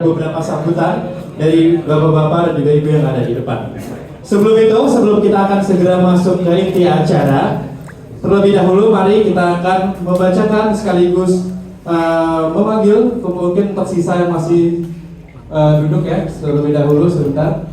Beberapa sambutan dari bapak-bapak dan juga ibu yang ada di depan. Sebelum kita akan segera masuk ke inti acara, terlebih dahulu mari kita akan membacakan sekaligus memanggil mungkin tersisa yang masih duduk ya, terlebih dahulu sebentar.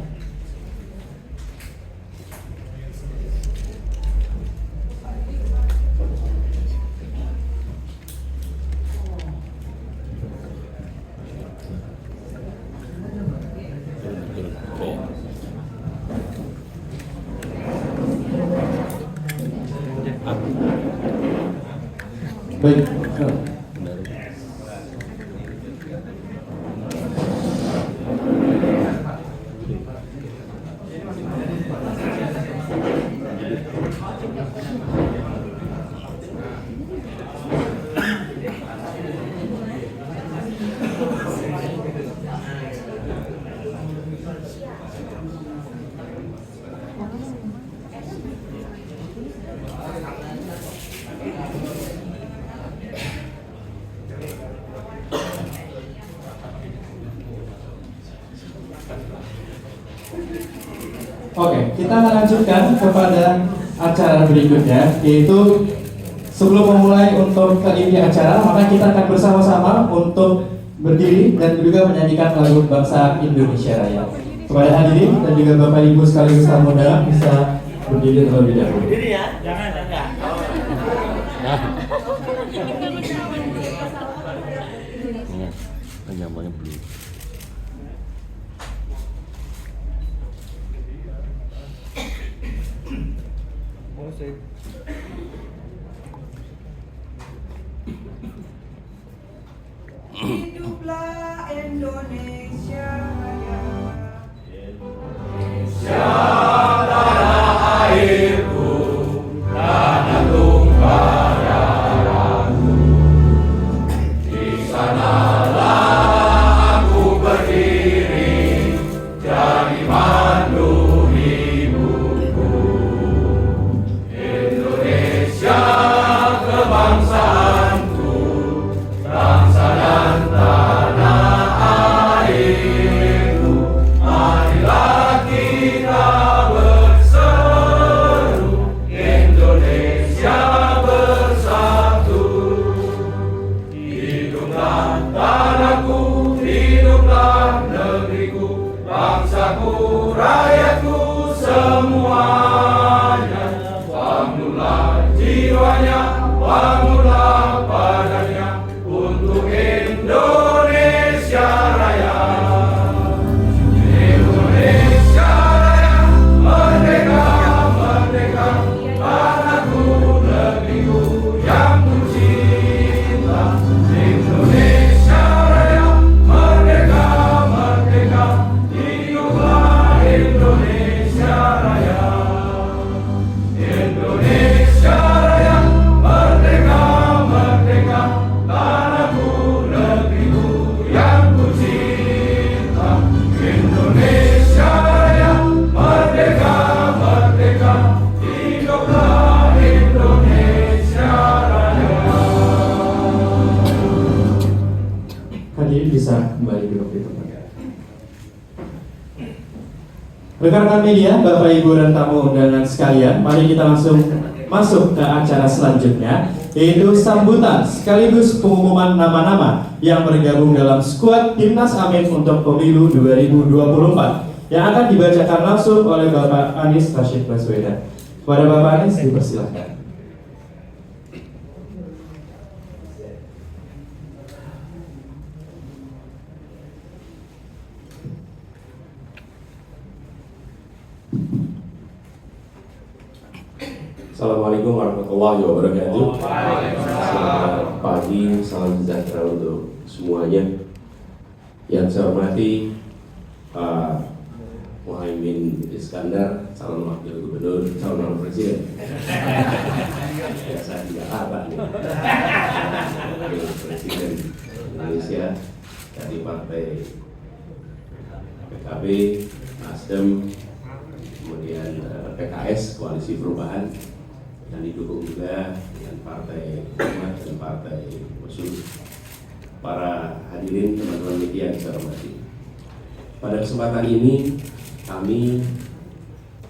Baik. Oke, kita melanjutkan kepada acara berikutnya, yaitu sebelum memulai untuk ke inti acara, maka kita akan bersama-sama untuk berdiri dan juga menyanyikan lagu bangsa Indonesia Raya. Kepada hadirin dan juga Bapak Ibu sekaligus tamu undangan bisa berdiri terlebih dahulu. Berdiri ya, jangan. Namanya belum. Hiduplah Indonesia Raya. Indonesia tanah airku, tanah tumpah darahku. Di sanalah aku berdiri, jadi mandu ibuku. Indonesia kebangsaanku, bangsa dan tanah airku. Marilah kita berseru, Indonesia bersatu. Hiduplah tanahku, hiduplah negeriku, bangsaku, rakyatku semuanya. Bangunlah jiwanya, bangunlah badannya untuk Indonesia Raya. Indonesia Raya, merdeka, merdeka, tanahku, negeriku yang ku cinta. Indonesia Raya, merdeka, merdeka, hiduplah Indonesia Raya. Indonesia Raya, merdeka, merdeka, tanahku, negeriku yang ku cinta. Indonesia Raya, merdeka, merdeka, hiduplah Indonesia Raya. Hadirin bisa kembali duduk di tempat. Rekan-rekan media, Bapak Ibu dan tamu undangan sekalian, mari kita langsung masuk ke acara selanjutnya, yaitu sambutan sekaligus pengumuman nama-nama yang bergabung dalam skuad Timnas Amin untuk Pemilu 2024 yang akan dibacakan langsung oleh Bapak Anies Rashid Baswedan. Kepada Bapak Anies dipersilahkan. Assalamualaikum warahmatullahi wabarakatuh. Selamat pagi, salam sejahtera untuk semuanya. Yang saya hormati Pak Muhaimin Iskandar, calon wakil gubernur, calon presiden. Ya, saya tidak apa nih. Wakil presiden Indonesia dari partai PKB, Nasdem, kemudian PKS, Koalisi Perubahan, dan didukung juga dengan Partai Umat dan Partai Musuh. Para hadirin, teman-teman media yang saya hormati, Pada kesempatan ini kami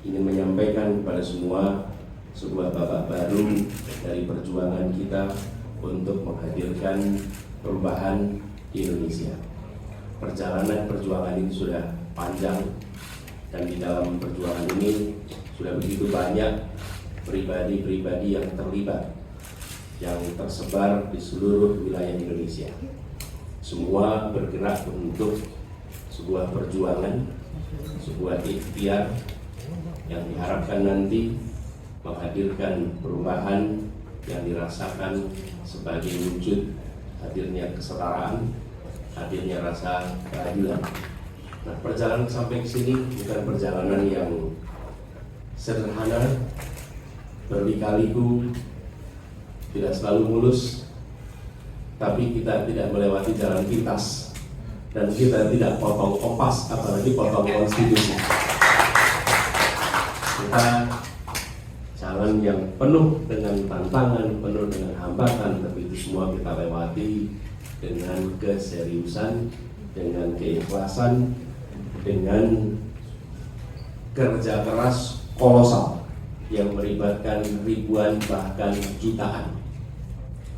ingin menyampaikan kepada semua sebuah babak baru dari perjuangan kita untuk menghadirkan perubahan di Indonesia. Perjalanan perjuangan ini sudah panjang, dan di dalam perjuangan ini sudah begitu banyak pribadi-pribadi yang terlibat, yang tersebar di seluruh wilayah Indonesia. Semua bergerak untuk sebuah perjuangan, sebuah ikhtiar yang diharapkan nanti menghadirkan perubahan yang dirasakan sebagai wujud hadirnya kesetaraan, hadirnya rasa keadilan. Nah, perjalanan sampai ke sini bukan perjalanan yang sederhana, berliku-liku, tidak selalu mulus, tapi kita tidak melewati jalan pintas, dan kita tidak potong kompas, apalagi potong konstitusi. Kita jalan yang penuh dengan tantangan, penuh dengan hambatan, tapi itu semua kita lewati dengan keseriusan, dengan keikhlasan, dengan kerja keras kolosal yang melibatkan ribuan bahkan jutaan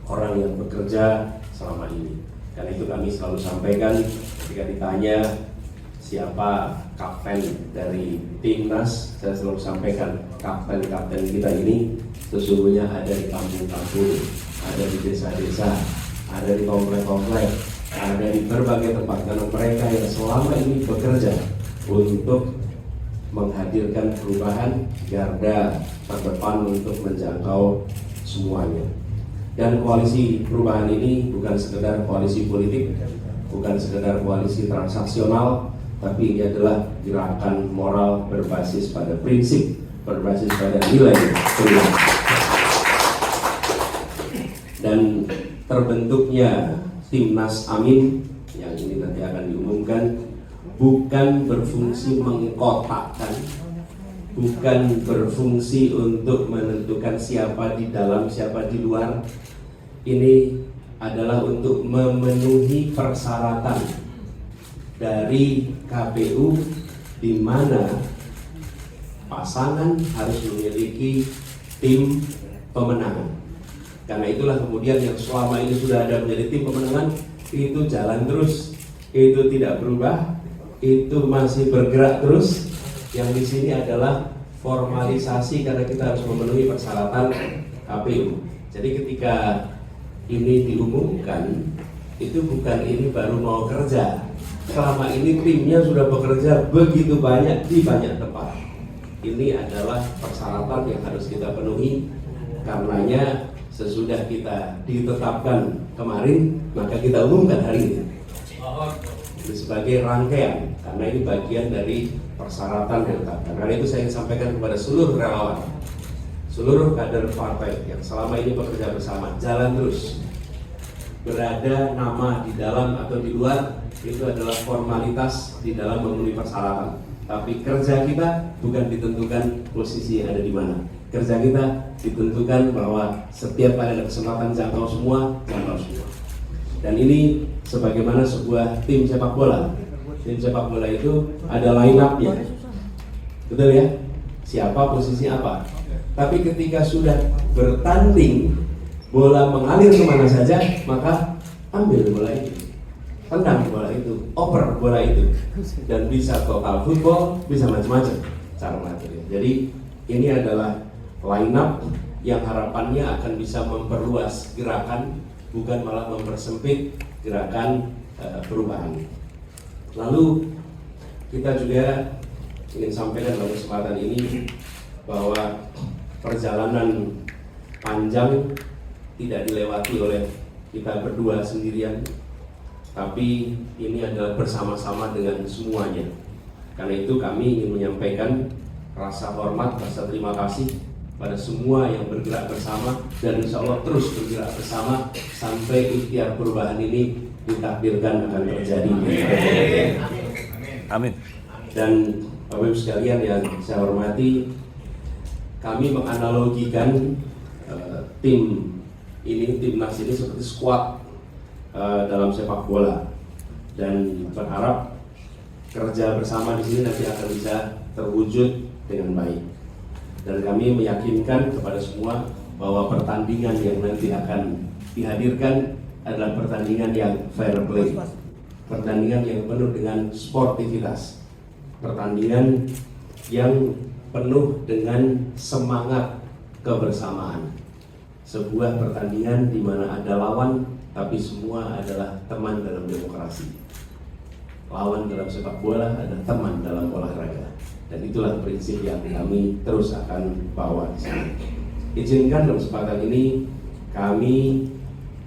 orang yang bekerja selama ini. Karena itu kami selalu sampaikan ketika ditanya siapa kapten dari timnas, saya selalu sampaikan kapten-kapten kita ini sesungguhnya ada di kampung-kampung, ada di desa-desa, ada di komplek-komplek, ada di berbagai tempat, karena mereka yang selama ini bekerja untuk menghadirkan perubahan, garda terdepan untuk menjangkau semuanya. Dan koalisi perubahan ini bukan sekedar koalisi politik, bukan sekedar koalisi transaksional, tapi ini adalah gerakan moral berbasis pada prinsip, berbasis pada nilai perubahan. Dan terbentuknya Timnas Amin yang ini nanti akan diumumkan bukan berfungsi mengkotakkan, bukan berfungsi untuk menentukan siapa di dalam, siapa di luar. Ini adalah untuk memenuhi persyaratan dari KPU, di mana pasangan harus memiliki tim pemenangan. Karena itulah kemudian yang selama ini sudah ada menjadi tim pemenangan itu jalan terus, itu tidak berubah, itu masih bergerak terus. Yang di sini adalah formalisasi karena kita harus memenuhi persyaratan KPU. Jadi ketika ini diumumkan, itu bukan ini baru mau kerja. Selama ini timnya sudah bekerja begitu banyak di banyak tempat. Ini adalah persyaratan yang harus kita penuhi. Karenanya sesudah kita ditetapkan kemarin, maka kita umumkan hari ini. Itu sebagai rangkaian, karena ini bagian dari persyaratan yang ditetapkan. Karena itu saya ingin sampaikan kepada seluruh relawan, seluruh kader partai yang selama ini bekerja bersama, jalan terus. Berada nama di dalam atau di luar itu adalah formalitas di dalam memenuhi persyaratan. Tapi kerja kita bukan ditentukan posisi yang ada di mana. Kerja kita ditentukan bahwa setiap kali ada kesempatan jangkau semua. Dan ini sebagaimana sebuah tim sepak bola. Tim sepak bola itu ada line up-nya. Betul ya? Siapa posisi apa. Tapi ketika sudah bertanding, bola mengalir kemana saja, maka ambil bola itu, tendang bola itu, oper bola itu. Dan bisa total football, bisa macam-macam cara material. Jadi ini adalah line up yang harapannya akan bisa memperluas gerakan, bukan malah mempersempit gerakan perubahan. Lalu kita juga ingin sampaikan dalam kesempatan ini bahwa perjalanan panjang tidak dilewati oleh kita berdua sendirian, tapi ini adalah bersama-sama dengan semuanya. Karena itu kami ingin menyampaikan rasa hormat, rasa terima kasih pada semua yang bergerak bersama, dan insya Allah terus bergerak bersama sampai ikhtiar perubahan ini ditakdirkan akan terjadi. Amin. Dan Bapak Ibu sekalian yang saya hormati, kami menganalogikan tim ini, timnas ini seperti squad dalam sepak bola, dan berharap kerja bersama di sini nanti akan bisa terwujud dengan baik. Dan kami meyakinkan kepada semua bahwa pertandingan yang nanti akan dihadirkan adalah pertandingan yang fair play, pertandingan yang penuh dengan sportivitas, pertandingan yang penuh dengan semangat kebersamaan, sebuah pertandingan di mana ada lawan tapi semua adalah teman dalam demokrasi. Lawan dalam sepak bola adalah teman dalam olahraga, dan itulah prinsip yang kami terus akan bawa di sini. Izinkan dalam kesempatan ini kami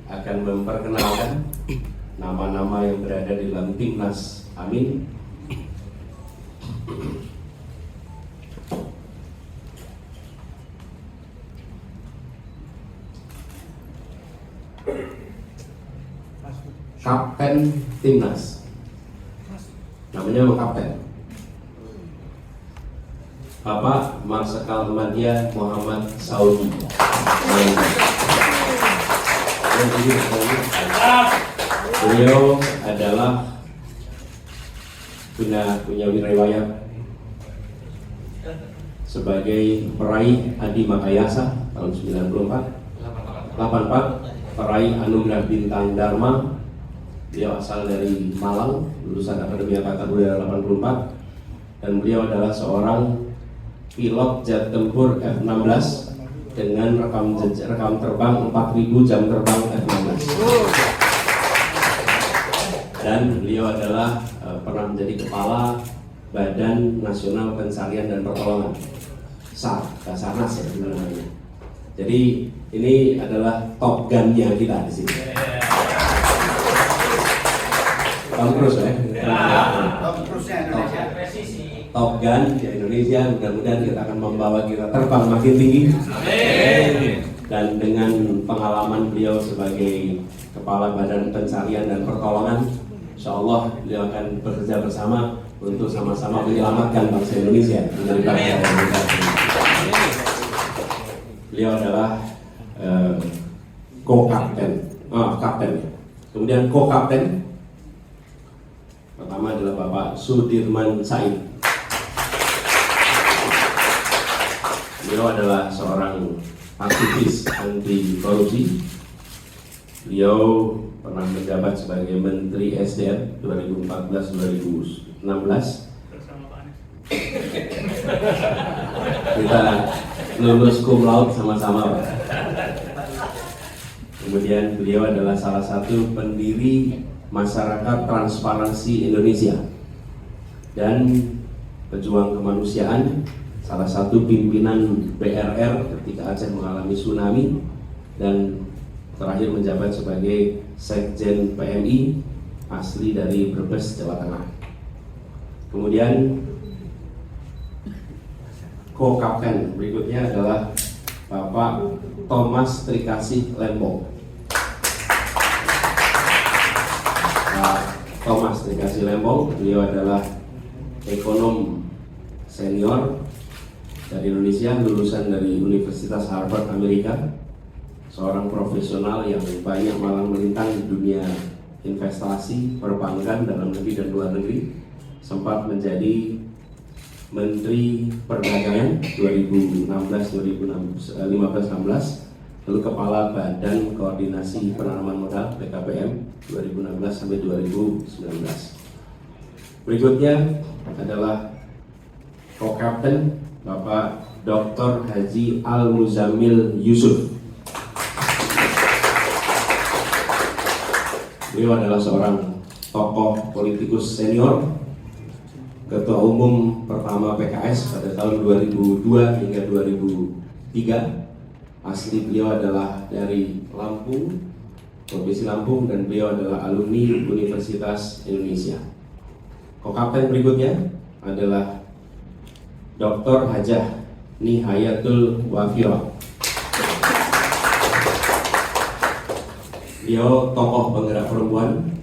akan memperkenalkan nama-nama yang berada di dalam Timnas Amin. Kapten Timnas, namanya Kapten Bapak Marsikal Madya Muhammad Saudi. Beliau adalah punya riwayat sebagai peraih Adi Makayasa tahun 84, peraih Anugerah Bintang Dharma. Beliau asal dari Malang, lulusan Akademi Angkatan Udara 84, dan beliau adalah seorang pilot jet tempur F-16 dengan rekam terbang 4.000 jam terbang F-16. Dan beliau adalah pernah menjadi kepala Badan Nasional Pencarian dan Pertolongan, SAR, Basarnas ya namanya. Jadi ini adalah top gun-nya kita di sini. Tom Cruise ya. Tom Cruise-nya Indonesia. Top Gun di Indonesia, mudah-mudahan kita akan membawa kita terbang makin tinggi. Dan dengan pengalaman beliau sebagai Kepala Badan Pencarian dan Pertolongan, insya Allah beliau akan bekerja bersama untuk sama-sama menyelamatkan bangsa Indonesia dari bangsa Indonesia. Beliau adalah kapten. Kemudian co-kapten pertama adalah Bapak Sudirman Said. Beliau adalah seorang aktivis anti korupsi. Beliau pernah menjabat sebagai Menteri SDM 2014-2016. Kita lulus cum laude sama-sama, Pak. Kemudian beliau adalah salah satu pendiri Masyarakat Transparansi Indonesia dan pejuang kemanusiaan, salah satu pimpinan BRR ketika Aceh mengalami tsunami, dan terakhir menjabat sebagai Sekjen PMI asli dari Brebes, Jawa Tengah. Kemudian co-kapten berikutnya adalah Bapak Thomas Trikasih Lembong. Thomas Trikasih Lembong, beliau adalah ekonom senior dari Indonesia, lulusan dari Universitas Harvard Amerika, seorang profesional yang banyak malang melintang di dunia investasi, perbankan dalam negeri dan luar negeri, sempat menjadi Menteri Perdagangan 2015-16, lalu Kepala Badan Koordinasi Penanaman Modal BKPM 2016 sampai 2019. Berikutnya adalah co-kapten Bapak Dr. Haji Al-Muzammil Yusuf. Beliau adalah seorang tokoh politikus senior, Ketua Umum pertama PKS pada tahun 2002 hingga 2003. Asli beliau adalah dari Lampung, Provinsi Lampung, dan beliau adalah alumni Universitas Indonesia. Co-kapten berikutnya adalah Dr. Hajah Nihayatul Wafira. Beliau tokoh penggerak perempuan,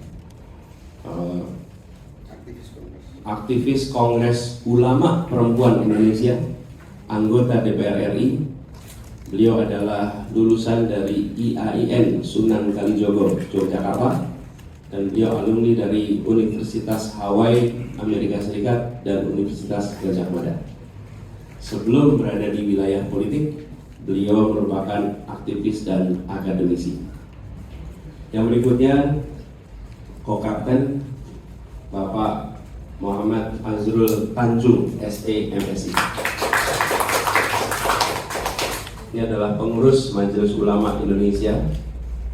aktivis Kongres Ulama Perempuan Indonesia, anggota DPR RI. Beliau adalah lulusan dari IAIN Sunan Kalijogo, Yogyakarta, dan beliau alumni dari Universitas Hawaii, Amerika Serikat dan Universitas Gajah Mada. Sebelum berada di wilayah politik, beliau merupakan aktivis dan akademisi. Yang berikutnya, Ko-Kapten Bapak Muhammad Azrul Tanjung, SE MSI. Ini adalah pengurus Majelis Ulama Indonesia,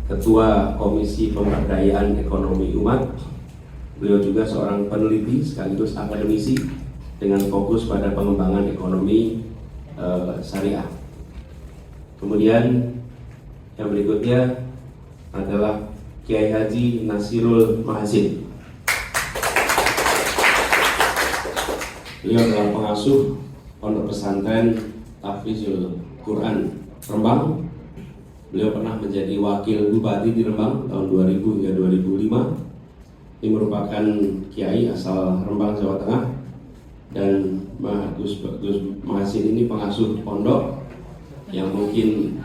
Ketua Komisi Pemberdayaan Ekonomi Umat. Beliau juga seorang peneliti sekaligus akademisi dengan fokus pada pengembangan ekonomi syariah. Kemudian yang berikutnya adalah Kiai Haji Nasirul Mahasin. Beliau adalah pengasuh Pondok Pesantren Tahfizul Quran Rembang. Beliau pernah menjadi wakil bupati di Rembang tahun 2000 hingga 2005. Ini merupakan kiai asal Rembang, Jawa Tengah, dan Gus Mahasin ini pengasuh pondok yang mungkin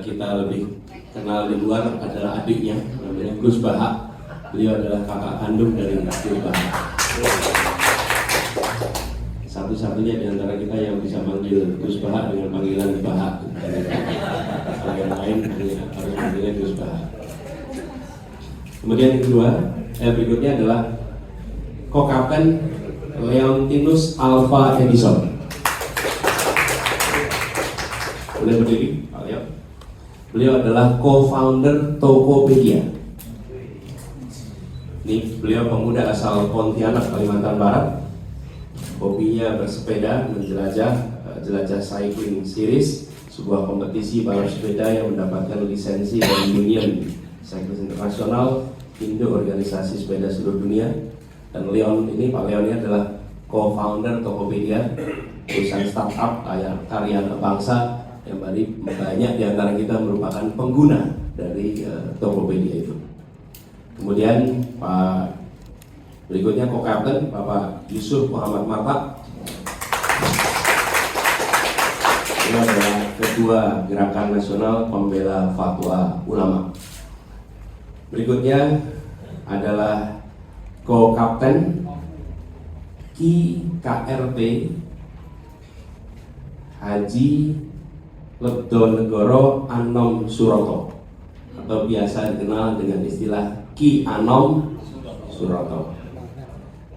kita lebih kenal di luar adalah adiknya, namanya Gus Baha. Beliau adalah kakak kandung dari Gus Baha. Satu-satunya di antara kita yang bisa manggil Gus Baha dengan panggilan Baha. Yang lain harus manggilnya Gus Baha. Kemudian yang kedua, berikutnya adalah Ko-Kapten Leontinus Alva Edison. Boleh berdiri, Pak Leo. Beliau adalah co-founder Tokopedia. Ini beliau pemuda asal Pontianak, Kalimantan Barat. Hobinya bersepeda, jelajah cycling series, sebuah kompetisi balap sepeda yang mendapatkan lisensi dari Union Cycling Internasional, Indo Organisasi Sepeda Seluruh Dunia. Dan Leon ini, Pak Leon ini adalah co-founder Tokopedia, perusahaan startup karya bangsa yang banyak di antara kita merupakan pengguna dari Tokopedia itu. Kemudian Pak berikutnya Ko-Kapten Bapak Yusuf Muhammad Marta. Ini adalah Ketua Gerakan Nasional Pembela Fatwa Ulama. Berikutnya adalah Ko-Kapten Ki KRP Haji Lebdonegoro Anom Suroto, atau biasa dikenal dengan istilah Ki Anom Suroto.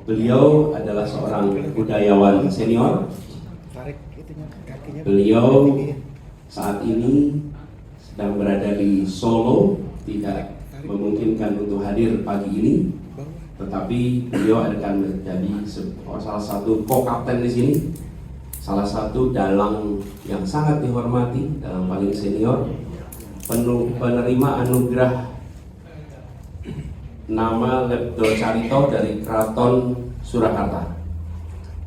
Beliau adalah seorang budayawan senior. Beliau saat ini sedang berada di Solo, tidak memungkinkan untuk hadir pagi ini, tetapi beliau akan menjadi salah satu Ko-Kapten di sini, salah satu dalang yang sangat dihormati, dalang paling senior, penerima anugerah nama Lebdo Carito dari Keraton Surakarta,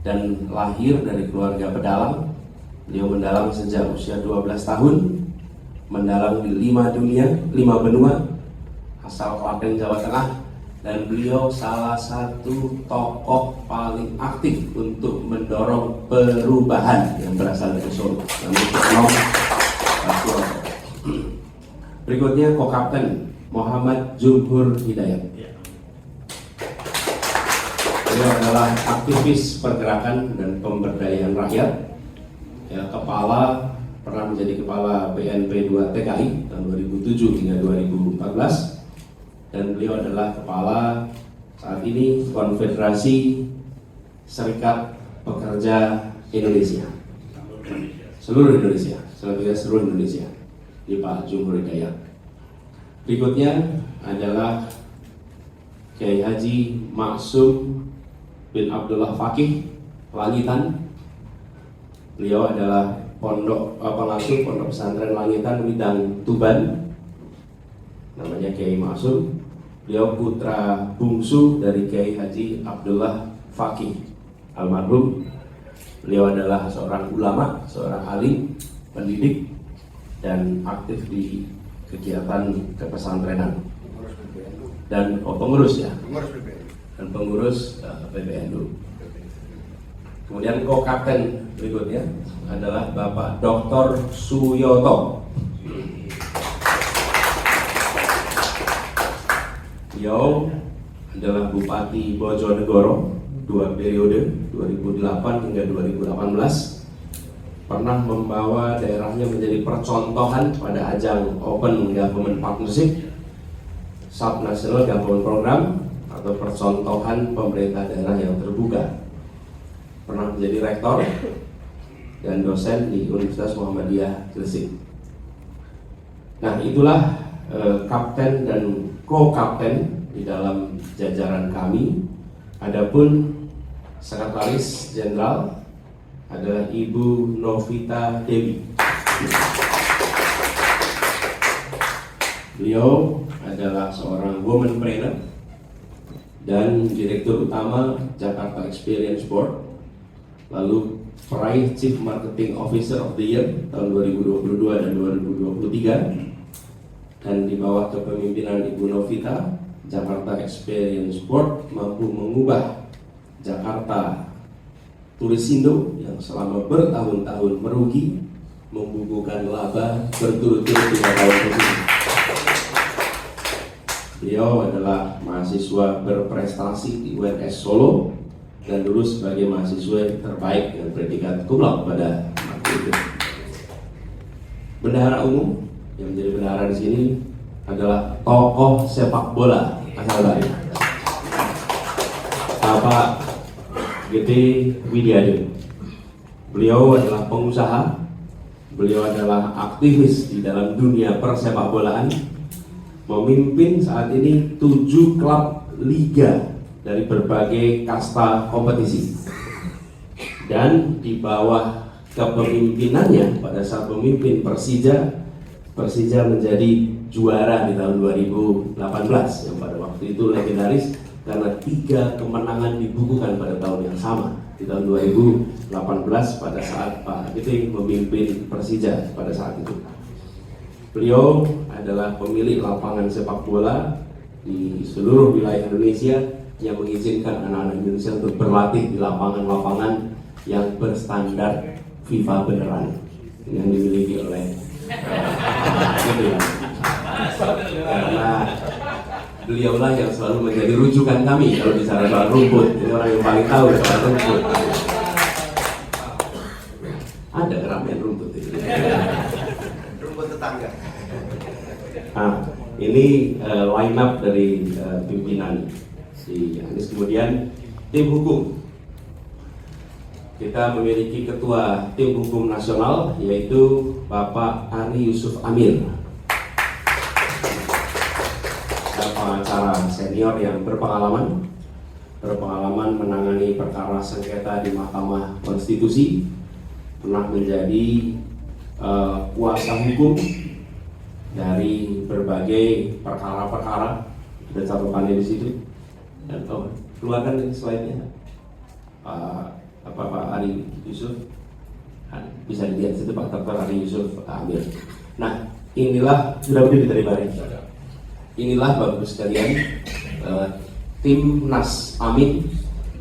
dan lahir dari keluarga pedalang. Beliau mendalang sejak usia 12 tahun, mendalang di 5 benua, asal Klaten, Jawa Tengah, dan beliau salah satu tokoh paling aktif untuk mendorong perubahan yang berasal dari Solo. Berikutnya Ko-Kapten Muhammad Jumhur Hidayat. Beliau adalah aktivis pergerakan dan pemberdayaan rakyat. Pernah menjadi kepala BNP 2 TKI tahun 2007 hingga 2014, dan beliau adalah kepala saat ini Konfederasi Serikat Pekerja Indonesia, seluruh Indonesia, seluruh Indonesia, di Pak Jumhur Hidayat. Berikutnya adalah Kiai Haji Maksum bin Abdullah Fakih Langitan. Beliau adalah pengasuh Pondok Pesantren Langitan Widang Tuban, namanya Kiai Maksum. Beliau putra bungsu dari Kiai Haji Abdullah Fakih almarhum. Beliau adalah seorang ulama, seorang alim, pendidik, dan aktif di kegiatan kepesantrenan dan pengurus ya, dan pengurus PBNU. Kemudian Ko-Kapten berikutnya adalah Bapak Dr. Suyoto. Beliau adalah Bupati Bojonegoro 2 periode 2008 hingga 2018, pernah membawa daerahnya menjadi percontohan pada ajang Open Government Partnership, Subnational Government Program atau percontohan pemerintah daerah yang terbuka. Pernah menjadi rektor dan dosen di Universitas Muhammadiyah Gresik. Nah, itulah kapten dan co-kapten di dalam jajaran kami. Adapun Sekretaris Jenderal adalah Ibu Novita Dewi. Beliau adalah seorang womanpreneur dan Direktur Utama Jakarta Experience Board, lalu peraih Chief Marketing Officer of the Year tahun 2022 dan 2023, dan di bawah kepemimpinan Ibu Novita, Jakarta Experience Board mampu mengubah Jakarta Turisindo yang selama bertahun-tahun merugi, membukukan laba berturut-turut 3 tahun berturut. Beliau adalah mahasiswa berprestasi di UNS Solo dan lulus sebagai mahasiswa terbaik dengan predikat cum laude pada waktu itu. Bendahara umum yang menjadi bendahara di sini adalah tokoh sepak bola asal Bali, Bapak Gede Widiade. Beliau adalah pengusaha, beliau adalah aktivis di dalam dunia persepak bolaan, memimpin saat ini 7 klub liga dari berbagai kasta kompetisi. Dan di bawah kepemimpinannya pada saat memimpin Persija menjadi juara di tahun 2018 yang pada waktu itu legendaris karena 3 kemenangan dibukukan pada tahun yang sama di tahun 2018 pada saat Pak Giting memimpin Persija pada saat itu. Beliau adalah pemilik lapangan sepak bola di seluruh wilayah Indonesia yang mengizinkan anak-anak Indonesia untuk berlatih di lapangan-lapangan yang berstandar FIFA beneran yang dimiliki oleh karena beliaulah yang selalu menjadi rujukan kami kalau bicara soal rumput. Ini orang yang paling tahu soal rumput. Ada keramaian rumput itu. Rumput tetangga. Nah, ini line up dari pimpinan si Anies. Kemudian tim hukum. Kita memiliki ketua tim hukum nasional yaitu Bapak Ari Yusuf Amir, pengacara senior yang berpengalaman menangani perkara sengketa di Mahkamah Konstitusi, pernah menjadi kuasa hukum dari berbagai perkara-perkara. Ada catatannya di situ. Dan keluarkan slide-nya. Pak Ari Yusuf, bisa dilihat situ Pak Dr. Ari Yusuf Amir. Nah, inilah sudah berdiri dari Bari. Inilah Bapak Ibu sekalian Timnas Amin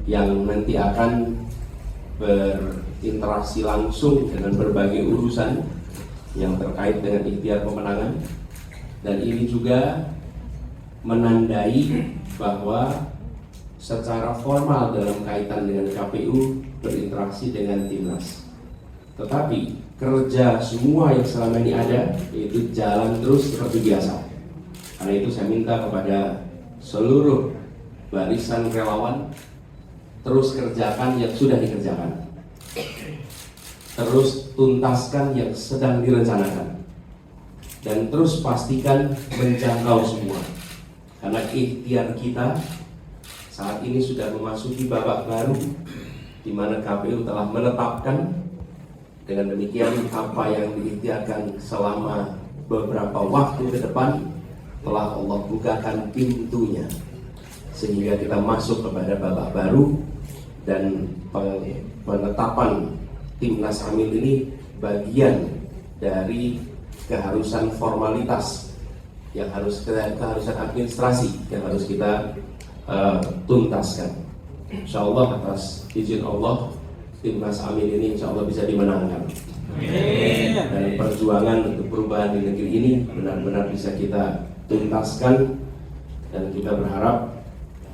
yang nanti akan berinteraksi langsung dengan berbagai urusan yang terkait dengan ikhtiar pemenangan, dan ini juga menandai bahwa secara formal dalam kaitan dengan KPU berinteraksi dengan Timnas, tetapi kerja semua yang selama ini ada yaitu jalan terus seperti biasa. Karena itu saya minta kepada seluruh barisan relawan terus kerjakan yang sudah dikerjakan, terus tuntaskan yang sedang direncanakan, dan terus pastikan menjangkau semua. Karena ikhtiar kita saat ini sudah memasuki babak baru di mana KPU telah menetapkan. Dengan demikian apa yang diikhtiarkan selama beberapa waktu ke depan telah Allah bukakan pintunya sehingga kita masuk kepada babak baru, dan penetapan Timnas Amin ini bagian dari keharusan formalitas yang keharusan administrasi yang harus kita tuntaskan. Insya Allah atas izin Allah Timnas Amin ini insya Allah bisa dimenangkan. Dan perjuangan untuk perubahan di negeri ini benar-benar bisa kita tuntaskan dan kita berharap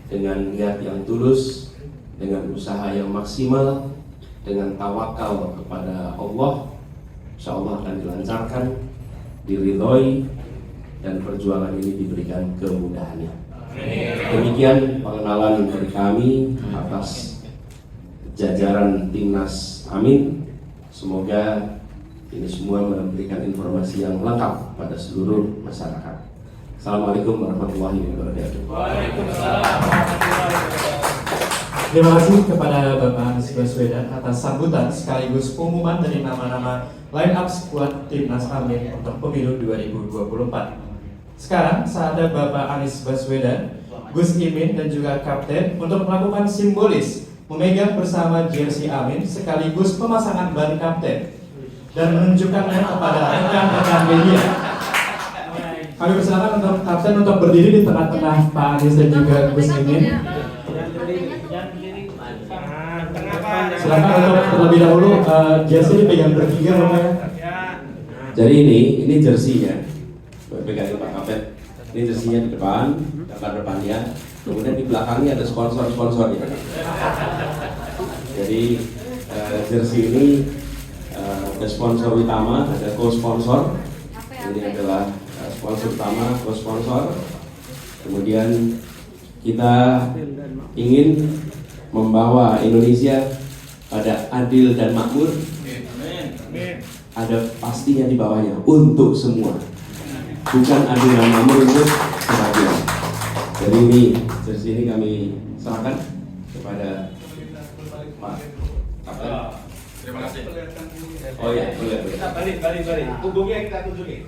dengan niat yang tulus, dengan usaha yang maksimal, dengan tawakal kepada Allah, insya Allah akan dilancarkan, diridhoi, dan perjuangan ini diberikan kemudahannya. Demikian pengenalan dari kami atas jajaran Timnas Amin. Semoga ini semua memberikan informasi yang lengkap pada seluruh masyarakat. Assalamualaikum warahmatullahi wabarakatuh. Terima kasih kepada Bapak Anies Baswedan atas sambutan sekaligus pengumuman dari nama-nama line up skuad Timnas Amin untuk pemilu 2024. Sekarang saatnya Bapak Anies Baswedan, Gus Imin dan juga Kapten untuk melakukan simbolis memegang bersama jersey Amin sekaligus pemasangan ban kapten dan menunjukkannya kepada rekan-rekan media. Kami persilakan untuk Kapten untuk berdiri di tengah-tengah Pak Anies dan juga Gus Imin. Silakan untuk terlebih dahulu jersey dipegang bertiga Bapak. Jadi ini jersinya, pegang Pak Kapten. Ini jersinya di depan, gambar depannya. Kemudian di belakangnya ada sponsor-sponsornya. Jadi jersey ini ada sponsor utama, ada co-sponsor. Ini adalah sponsor utama, co-sponsor. Kemudian kita ingin membawa Indonesia pada adil dan makmur. Ada pastinya di bawahnya untuk semua, bukan adil dan makmur untuk sebagian. Jadi ini jersey ini kami serahkan kepada Pak Kapten. Terima kasih. Oh ya, boleh. Balik. Punggungnya kita tunjukin.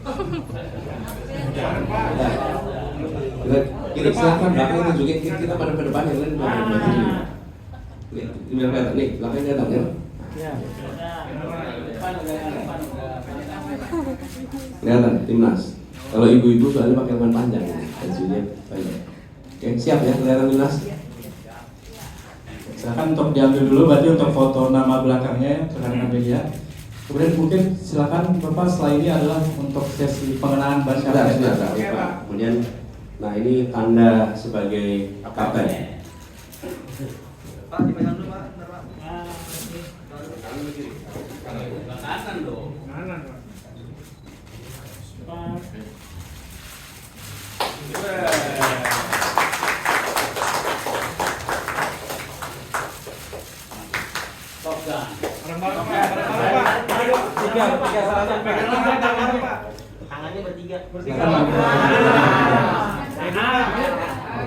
Kita silakan belakang tunjukin, kita pada depan yang lain pada depan ini. Biar kelihatan nih, belakangnya datang ya. Kelihatan timnas. Kalau ibu-ibu soalnya pakai ban panjang, bajunya banyak. Oke, siap ya kelihatan timnas. Silakan untuk diambil dulu berarti untuk foto nama belakangnya rekan-rekan media. Kemudian mungkin silakan Bapak setelah ini adalah untuk sesi pengenalan ban kapten. Sudah. Kemudian, nah ini tanda sebagai kapten. Pak, dipegang dulu Pak. Bentar, Pak. Kanan dong. Tangannya bertiga.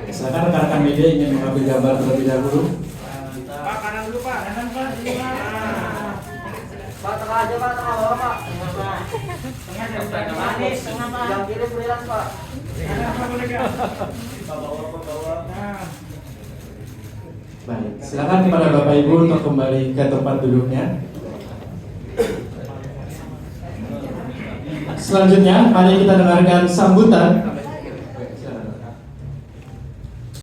Silakan rekan-rekan media ingin mengambil gambar terlebih dahulu. Pak, kanan dulu Pak. Kanan Pak. Pak, tengah aja Pak, tengah bawah Pak. Tengah Pak. Yang kiri freelance Pak. Baik, silakan kepada Bapak Ibu untuk kembali ke tempat duduknya. Selanjutnya, mari kita dengarkan sambutan